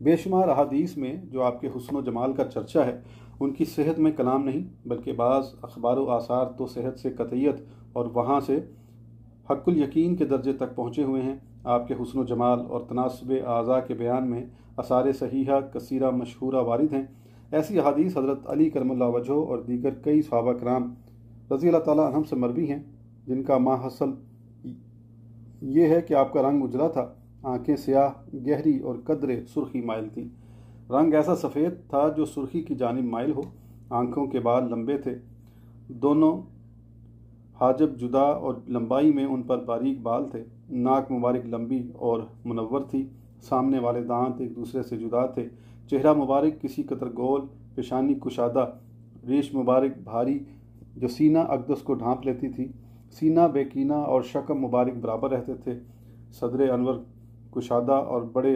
बेशुमार अहादीस में जो आपके हुस्न व जमाल का चर्चा है, उनकी सेहत में कलाम नहीं बल्कि बाज़ अखबार व आसार तो सेहत से कतईयत और वहाँ से हक़्क़ुल यकीन के दर्जे तक पहुँचे हुए हैं। आपके हुस्न व जमाल और तनासुब आज़ा के बयान में आसार सहीहा कसीरा मशहूरा वारिद हैं। ऐसी अहादीस हज़रत अली करमल्लाहु वजहू और दीगर कई सहाबा कराम रज़ी अल्लाह ताला अन्हुम से मरवी हैं, जिनका माहसल ये है कि आपका रंग उजला था, आंखें स्याह गहरी और कदरे सुर्खी माइल थी। रंग ऐसा सफ़ेद था जो सुर्खी की जानिब माइल हो। आंखों के बाल लंबे थे, दोनों हाजब जुदा और लंबाई में उन पर बारीक बाल थे। नाक मुबारक लंबी और मुनव्वर थी, सामने वाले दांत एक दूसरे से जुदा थे। चेहरा मुबारक किसी कदर गोल, पेशानी कुशादा, रेश मुबारक भारी जो सीना अकदस को ढांप लेती थी। सीना बेकीना और शकम मुबारक बराबर रहते थे। सदर अनवर कुशादा और बड़े